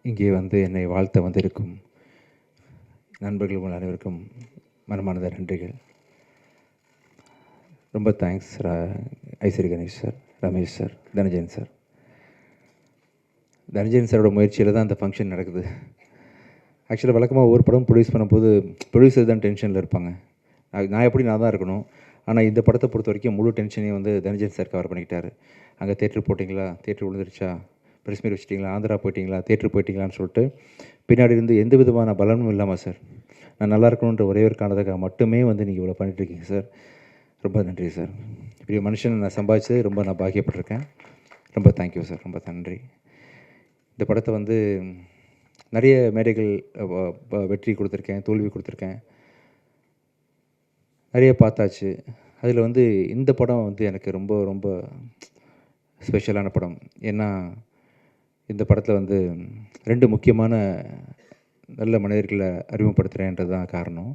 இங்கே வந்து என்னை வாழ்த்த வந்திருக்கும் நண்பர்கள் உங்கள் அனைவருக்கும் மனமார்ந்த நன்றிகள். ரொம்ப thanks Ishari Ganesh sir, Ramesh sir, Dhananjayan sir. Dhananjayan சாரோட முயற்சியில் தான் அந்த ஃபங்க்ஷன் நடக்குது. ஆக்சுவலாக வழக்கமாக ஒவ்வொரு படம் ப்ரொடியூஸ் பண்ணும்போது ப்ரொடியூசர் தான் டென்ஷனில் இருப்பாங்க. நான் தான் இருக்கணும். ஆனால் இந்த படத்தை பொறுத்த வரைக்கும் முழு டென்ஷனையும் வந்து தனஞ்சயன் சார் கவர் பண்ணிக்கிட்டாரு. அங்கே தேட்டர் போட்டிங்களா, தேட்டர் விழுந்துருச்சா, ப்ரெஸ் மீட் வச்சிட்டிங்களா, ஆந்திரா போயிட்டீங்களா, தேட்டர் போயிட்டீங்களான்னு சொல்லிட்டு பின்னாடி இருந்து எந்த விதமான பலனும் இல்லாமல் சார், நான் நல்லா இருக்கணுன்ற ஒரே ஒரு காரணத்துக்காக மட்டுமே வந்து நீங்கள் இவ்வளோ பண்ணிட்டுருக்கீங்க சார். ரொம்ப நன்றி சார். இப்படி மனுஷன் நான் சம்பாதிச்சு ரொம்ப நான் பாக்கியப்பட்டிருக்கேன். ரொம்ப தேங்க்யூ சார், ரொம்ப நன்றி. இந்த படத்தை வந்து நிறைய மேடைகள் வெற்றி கொடுத்துருக்கேன், தோல்வி கொடுத்துருக்கேன், நிறைய பார்த்தாச்சு. அதில் வந்து இந்த படம் வந்து எனக்கு ரொம்ப ரொம்ப ஸ்பெஷலான படம். ஏன்னா இந்த படத்தில் வந்து 2 முக்கியமான நல்ல மனிதர்களை அறிமுகப்படுத்துகிறேன்றது தான் காரணம்.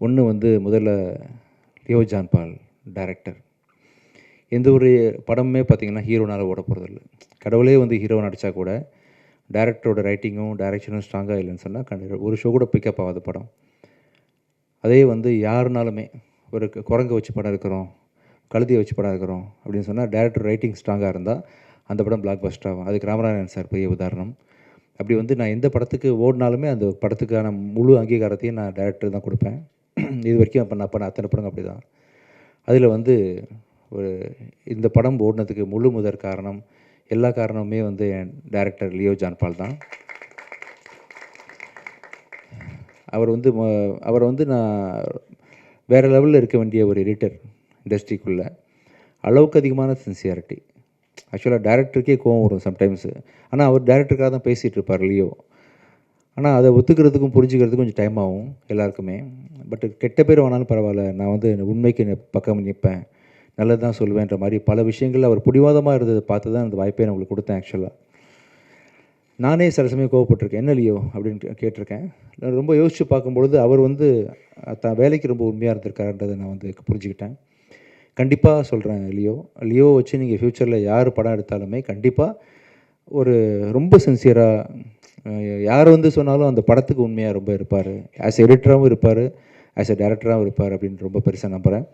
ஒன்று வந்து முதல்ல லியோ ஜான் பால் டைரக்டர். எந்த ஒரு படமுமே பார்த்திங்கன்னா ஹீரோனால் ஓட போகிறதில்ல. கடவுளே வந்து ஹீரோ நடித்தா கூட டைரக்டரோட ரைட்டிங்கும் டைரக்ஷனும் ஸ்ட்ராங்காக இல்லைன்னு சொன்னால் ஒரு ஷோ கூட பிக்கப் ஆகாத படம். அதே வந்து யாருனாலுமே ஒரு குரங்கை வச்சு படம் இருக்கிறோம், கழுதியை வச்சு படம் இருக்கிறோம் அப்படின்னு சொன்னால் டைரக்டர் ரைட்டிங் ஸ்ட்ராங்காக இருந்தால் அந்த படம் பிளாக் பஸ்டர் ஆகும். அதுக்கு ராமநாதன் சார் பெரிய உதாரணம். அப்படி வந்து நான் எந்த படத்துக்கு ஓடினாலுமே அந்த படத்துக்கான முழு அங்கீகாரத்தையும் நான் டைரக்டர் தான் கொடுப்பேன். இது வரைக்கும் அப்போ நான் பண்ண அத்தனை படங்கள் அப்படி தான். அதில் வந்து ஒரு இந்த படம் ஓடினதுக்கு முழு முதற் காரணம், எல்லா காரணமுமே வந்து என் டைரக்டர் லியோ ஜான் பால் தான். அவரை வந்து நான் வேறு லெவலில் இருக்க வேண்டிய ஒரு எடிட்டர் இண்டஸ்ட்ரிக்குள்ளே. அளவுக்கு அதிகமான சின்சியாரிட்டி. ஆக்சுவலாக டைரக்டருக்கே கோவம் வரும் சம்டைம்ஸு. ஆனால் அவர் டைரக்டருக்காக தான் பேசிகிட்டு இருப்பார் லியோ. ஆனால் அதை ஒத்துக்கிறதுக்கும் புரிஞ்சுக்கிறதுக்கும் கொஞ்சம் டைம் ஆகும் எல்லாருக்குமே. பட் கெட்ட பேர் வேணாலும் பரவாயில்ல, நான் வந்து உண்மைக்கு பக்கம் நிற்பேன், நல்லது தான் சொல்லுவேன்ற மாதிரி பல விஷயங்கள் அவர் பிடிவாதமாக இருந்ததை பார்த்து தான் அந்த வாய்ப்பை நான் உங்களுக்கு கொடுத்தேன். ஆக்சுவலாக நானே சில சமயம் கோவப்பட்டிருக்கேன், என்ன லியோ அப்படின்னு கேட்டிருக்கேன். நான் ரொம்ப யோசித்து பார்க்கும்பொழுது அவர் வந்து தான் வேலைக்கு ரொம்ப உண்மையாக இருந்திருக்காருன்றதை நான் வந்து புரிஞ்சுக்கிட்டேன். கண்டிப்பாக சொல்கிறேன் லியோ வச்சு நீங்கள் ஃப்யூச்சரில் யார் படம் எடுத்தாலுமே கண்டிப்பாக ஒரு ரொம்ப சின்சியராக யார் வந்து சொன்னாலும் அந்த படத்துக்கு உண்மையாக ரொம்ப இருப்பார். ஆஸ் எடிட்டராகவும் இருப்பார், ஆஸ் எ டைரக்டராகவும் இருப்பார் அப்படின்னு ரொம்ப பெருசாக நம்புகிறேன்.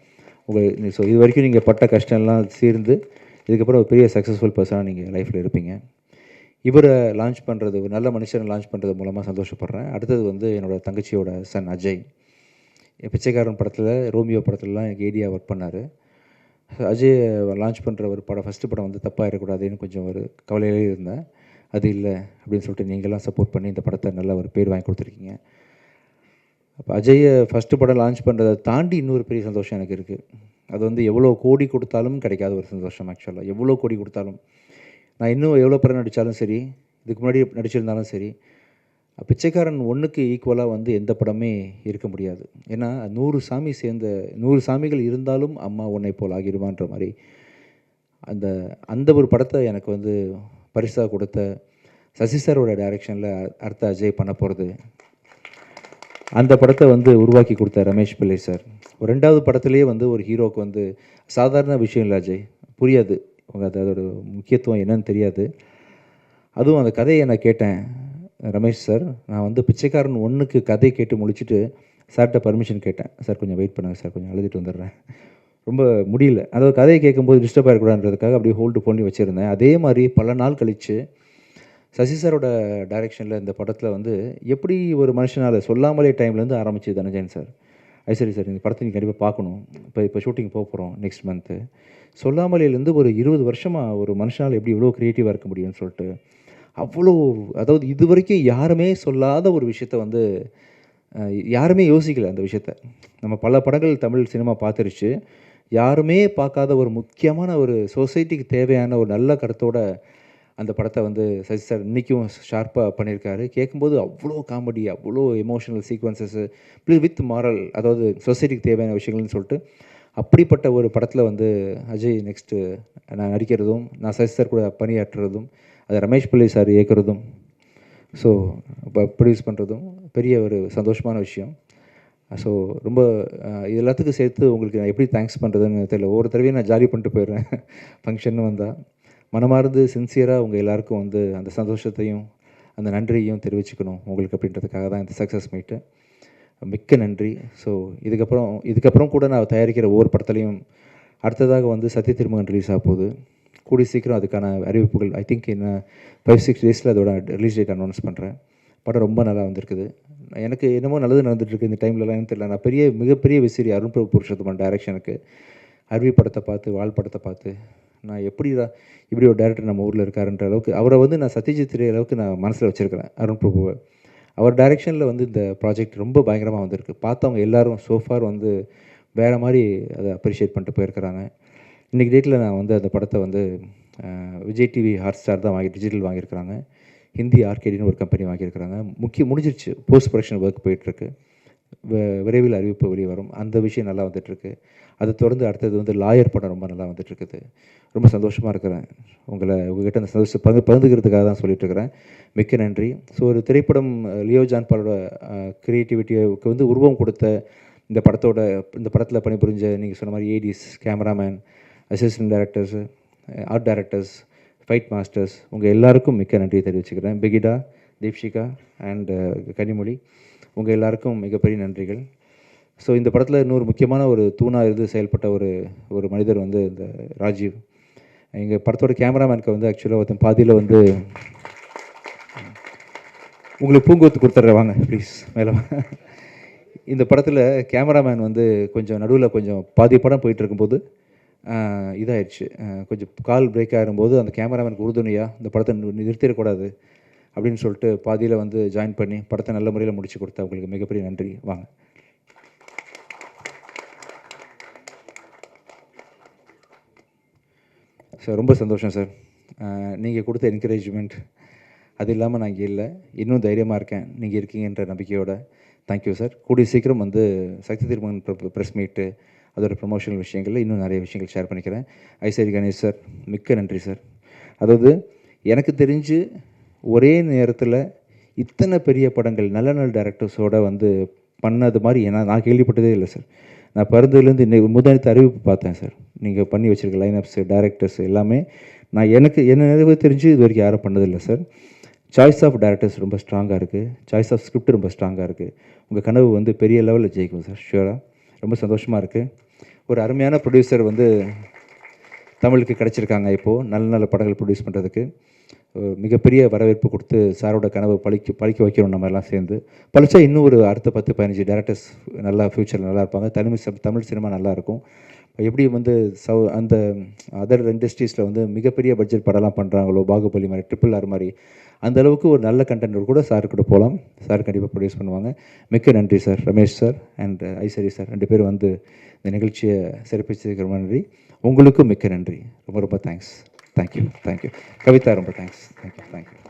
ஸோ இது வரைக்கும் நீங்கள் பட்ட கஷ்டம்லாம் தீர்ந்து இதுக்கப்புறம் ஒரு பெரிய சக்ஸஸ்ஃபுல் பர்சனாக நீங்கள் லைஃப்பில் இருப்பீங்க. இவரை லான்ச் பண்ணுறது, ஒரு நல்ல மனுஷனை லான்ச் பண்ணுறது மூலமாக சந்தோஷப்படுறேன். அடுத்தது வந்து என்னோடய தங்கச்சியோட சன் அஜய். பிச்சைக்காரன் படத்தில், ரோமியோ படத்துலலாம் எனக்கு ஏடியா ஒர்க் பண்ணார். அஜய் லான்ச் பண்ணுற ஒரு படம், ஃபஸ்ட்டு படம் வந்து தப்பாகிடக்கூடாதுன்னு கொஞ்சம் ஒரு கவலையிலே இருந்தேன். அது இல்லை அப்படின்னு சொல்லிட்டு நீங்களாம் சப்போர்ட் பண்ணி இந்த படத்தை நல்ல ஒரு பேர் வாங்கி கொடுத்துருக்கீங்க. அப்போ அஜயை ஃபஸ்ட்டு படம் லான்ச் பண்ணுறதை தாண்டி இன்னொரு பெரிய சந்தோஷம் எனக்கு இருக்குது. அது வந்து எவ்வளோ கோடி கொடுத்தாலும் கிடைக்காத ஒரு சந்தோஷம். ஆக்சுவலாக எவ்வளோ கோடி கொடுத்தாலும், நான் இன்னும் எவ்வளோ படம் நடித்தாலும் சரி, இதுக்கு முன்னாடி நடிச்சிருந்தாலும் சரி, பிச்சைக்காரன் 1க்கு ஈக்குவலாக வந்து எந்த படமே இருக்க முடியாது. ஏன்னா 100 சாமிகள் இருந்தாலும் அம்மா உன்னை போல் ஆகிடுவான்ற மாதிரி அந்த ஒரு படத்தை எனக்கு வந்து பரிசாக கொடுத்த சசி சாரோட டைரக்ஷனில் அடுத்த அஜய் பண்ண போகிறது. அந்த படத்தை வந்து உருவாக்கி கொடுத்த ரமேஷ் பிள்ளை சார். ஒரு 2வது படத்துலேயே வந்து ஒரு ஹீரோவுக்கு வந்து சாதாரண விஷயம் இல்லை அஜய், புரியாது அதோட முக்கியத்துவம் என்னன்னு தெரியாது. அதுவும் அந்த கதையை நான் கேட்டேன். ரமேஷ் சார், நான் வந்து பிச்சைக்காரன் 1க்கு கதை கேட்டு முடிச்சுட்டு சார்கிட்ட பர்மிஷன் கேட்டேன். சார் கொஞ்சம் வெயிட் பண்ணுங்கள் சார், கொஞ்சம் அழுதுட்டு வந்துடுறேன், ரொம்ப முடியல. அதாவது கதையை கேட்கும்போது டிஸ்டர்ப் ஆகிடக்கூடாதுன்றதுக்காக அப்படியே ஹோல்டு பண்ணி வச்சுருந்தேன். அதே மாதிரி பல நாள் கழித்து சசி சாரோட டைரெக்ஷனில் இந்த படத்தில் வந்து எப்படி ஒரு மனுஷனால் சொல்லாமலே டைம்லேருந்து ஆரம்பிச்சு தனஞ்சயன் சார், ஐஸ்வரி சார் இந்த படத்தை நீங்கள் கண்டிப்பாக பார்க்கணும், இப்போ ஷூட்டிங் போக போகிறோம் நெக்ஸ்ட் மந்த்து, சொல்லாமலேருந்து ஒரு 20 வருஷமாக ஒரு மனுஷனால் எப்படி இவ்வளோ க்ரியேட்டிவாக இருக்க முடியும்னு சொல்லிட்டு அவ்வளோ, அதாவது இது வரைக்கும் யாருமே சொல்லாத ஒரு விஷயத்த வந்து யாருமே யோசிக்கலை. அந்த விஷயத்த நம்ம பல படங்கள் தமிழ் சினிமா பார்த்துருச்சு, யாருமே பார்க்காத ஒரு முக்கியமான ஒரு சொசைட்டிக்கு தேவையான ஒரு நல்ல கருத்தோட அந்த படத்தை வந்து சசி சார் இன்றைக்கும் ஷார்ப்பாக பண்ணியிருக்காரு. கேட்கும்போது அவ்வளோ காமெடி, அவ்வளோ emotional sequences plus with moral, அதாவது சொசைட்டிக்கு தேவையான விஷயங்கள்னு சொல்லிட்டு அப்படிப்பட்ட ஒரு படத்தில் வந்து அஜய் நெக்ஸ்ட்டு நான் நடிக்கிறதும், நான் சசி சார் கூட பணியாற்றுறதும், அதை ரமேஷ் பிள்ளை சார் இயக்குறதும், ஸோ இப்போ ப்ரொடியூஸ் பண்ணுறதும் பெரிய ஒரு சந்தோஷமான விஷயம். ஸோ ரொம்ப இது எல்லாத்துக்கும் சேர்த்து உங்களுக்கு நான் எப்படி தேங்க்ஸ் பண்ணுறதுன்னு தெரியல. ஒவ்வொரு தடவையும் நான் ஜாலி பண்ணிட்டு போயிடுறேன் ஃபங்க்ஷன் வந்தால். மனமார்ந்து சின்சியராக உங்கள் எல்லாருக்கும் வந்து அந்த சந்தோஷத்தையும் அந்த நன்றியையும் தெரிவிச்சுக்கணும் உங்களுக்கு அப்படின்றதுக்காக தான் இந்த சக்ஸஸ் மீட்டு. மிக்க நன்றி. ஸோ இதுக்கப்புறம் கூட நான் தயாரிக்கிற ஒவ்வொரு படத்துலையும் அடுத்ததாக வந்து சத்திய திருமகன் ரிலீஸ் ஆக போகுது. கூடி சீக்கிரம் அதுக்கான அறிவிப்புகள் ஐ திங்க் இன்னும் 5-6 டேஸில் அதோட ரிலீஸ் டேட் அனௌன்ஸ் பண்ணுறேன். படம் ரொம்ப நல்லா வந்திருக்குது. எனக்கு என்னமோ நல்லது நடந்துகிட்ருக்கு இந்த டைம்லலாம் தெரியல. நான் மிகப்பெரிய விசிறி அருண் பிரபு புருஷோத்தமன் டைரக்ஷனுக்கு அருவி படத்தை பார்த்து வால் படத்தை பார்த்து நான் இப்படி ஒரு டேரக்டர் நம்ம ஊரில் இருக்காருன்ற அளவுக்கு அவரை வந்து நான் சத்யஜித் ரே அளவுக்கு நான் மனசில் வச்சுருக்கிறேன் அருண் பிரபுவை. அவர் டைரெக்ஷனில் வந்து இந்த ப்ராஜெக்ட் ரொம்ப பயங்கரமாக வந்திருக்கு. பார்த்தவங்க எல்லோரும் சோஃபார் வந்து வேறு மாதிரி அதை அப்ரிஷியேட் பண்ணிட்டு போயிருக்கிறாங்க. இன்றைக்கி டேட்டில் நான் வந்து அந்த படத்தை வந்து விஜய் டிவி ஹாட்ஸ்டார் தான் டிஜிட்டல் வாங்கியிருக்கிறாங்க. ஹிந்தி ஆர்கேடின்னு ஒரு கம்பெனி வாங்கியிருக்கிறாங்க. முடிஞ்சிருச்சு. போஸ்ட் ப்ரொடக்ஷன் ஒர்க் போயிட்டுருக்கு. விரைவில் அறிவிப்பு வெளியே வரும். அந்த விஷயம் நல்லா வந்துட்டுருக்கு. அதை தொடர்ந்து அடுத்தது வந்து லாயர் படம் ரொம்ப நல்லா வந்துட்டுருக்குது. ரொம்ப சந்தோஷமாக இருக்கிறேன். உங்கள்கிட்ட அந்த சந்தோஷத்தை பகிர்ந்துக்கிறதுக்காக தான் சொல்லிட்டுருக்கிறேன். மிக்க நன்றி. ஸோ ஒரு திரைப்படம் லியோ ஜான் பாலோட க்ரியேட்டிவிட்டிக்கு வந்து உருவம் கொடுத்த இந்த படத்தில் பணிபுரிஞ்ச நீங்கள் சொன்ன மாதிரி ADs, cameraman, assistant directors, art directors, fight masters உங்கள் எல்லாருக்கும் மிக்க நன்றியை தெரிவிச்சுக்கிறேன். பிகிடா, தீப்ஷிகா அண்ட் கனிமொழி உங்கள் எல்லாருக்கும் மிகப்பெரிய நன்றிகள். ஸோ இந்த படத்தில் இன்னொரு முக்கியமான ஒரு தூணாக இருந்து செயல்பட்ட ஒரு மனிதர் வந்து இந்த ராஜீவ். எங்கள் படத்தோட கேமராமேனுக்கு வந்து ஆக்சுவலாக ஒருத்தன் பாதியில் வந்து உங்களுக்கு பூங்கொத்து கொடுத்துட்றேன் வாங்க ப்ளீஸ் மேலே. இந்த படத்தில் கேமராமேன் வந்து கொஞ்சம் நடுவில் கொஞ்சம் பாதி படம் போயிட்டு இருக்கும்போது இதாகிடுச்சு. கொஞ்சம் கால் பிரேக் ஆகும்போது அந்த கேமராமேனுக்கு உறுதுணையாக இந்த படத்தை நிறுத்திடக்கூடாது அப்படின்னு சொல்லிட்டு பாதியில் வந்து ஜாயின் பண்ணி படத்தை நல்ல முறையில் முடிச்சு கொடுத்தா உங்களுக்கு மிகப்பெரிய நன்றி. வாங்க. சார் ரொம்ப சந்தோஷம் சார். நீங்கள் கொடுத்த என்கரேஜ்மெண்ட் அது இல்லாமல் நான் இங்கே இல்லை. இன்னும் தைரியமாக இருக்கேன் நீங்கள் இருக்கீங்கன்ற நம்பிக்கையோட. Thank you sir. கூடிய சீக்கிரம் வந்து சக்தி திருமகன் ப்ரெஸ் மீட்டு அதோட ப்ரொமோஷனல் விஷயங்களில் இன்னும் நிறைய விஷயங்கள் ஷேர் பண்ணிக்கிறேன். ஐசரி கணேஷ் சார் மிக்க நன்றி சார். அதாவது எனக்கு தெரிஞ்சு ஒரே நேரத்தில் இத்தனை பெரிய படங்கள் நல்ல டேரக்டர்ஸோடு வந்து பண்ணது மாதிரி நான் கேள்விப்பட்டதே இல்லை சார். நான் பிறந்ததுலேருந்து இன்னைக்கு முதலித்த அறிவிப்பு பார்த்தேன் சார். நீங்கள் பண்ணி வச்சுருக்க லைனப்ஸு, டேரக்டர்ஸ் எல்லாமே என்ன நிறைவு தெரிஞ்சு இது வரைக்கும் யாரும் பண்ணதில்லை சார். சாய்ஸ் ஆஃப் டேரக்டர்ஸ் ரொம்ப ஸ்ட்ராங்காக இருக்குது. சாய்ஸ் ஆஃப் ஸ்கிரிப்ட் ரொம்ப ஸ்ட்ராங்காக இருக்குது. உங்கள் கனவு வந்து பெரிய லெவலில் ஜெயிக்கும் சார் ஷுவராக. ரொம்ப சந்தோஷமாக இருக்குது. ஒரு அருமையான ப்ரொடியூசர் வந்து தமிழுக்கு கிடச்சிருக்காங்க. இப்போது நல்ல படங்கள் ப்ரொடியூஸ் பண்ணுறதுக்கு மிகப்பெரிய வரவேற்பு கொடுத்து சாரோட கனவை பழிக்க வைக்கணும். நம்ம எல்லாம் சேர்ந்து பழிச்சா இன்னும் ஒரு அடுத்த 10-15 டேரக்டர்ஸ் நல்லா ஃப்யூச்சரில் நல்லா இருப்பாங்க. தமிழ் சினிமா நல்லாயிருக்கும். எப்படி வந்து அந்த அதர் இண்டஸ்ட்ரீஸில் வந்து மிகப்பெரிய பட்ஜெட் படம்லாம் பண்ணுறாங்களோ, பாகுபலி மாதிரி, RRR மாதிரி, அந்தளவுக்கு ஒரு நல்ல கண்டென்ட் கூட சார் கூட போகலாம். சார் கண்டிப்பாக ப்ரொடியூஸ் பண்ணுவாங்க. மிக்க நன்றி sir. Ramesh sir and Ishari sir 2 பேரும் வந்து இந்த நிகழ்ச்சியை சிறப்பிச்சதுக்கு ரொம்ப நன்றி. உங்களுக்கும் மிக்க நன்றி. ரொம்ப தேங்க்ஸ். தேங்க்யூ. கவிதா ரொம்ப தேங்க்ஸ். தேங்க்யூ.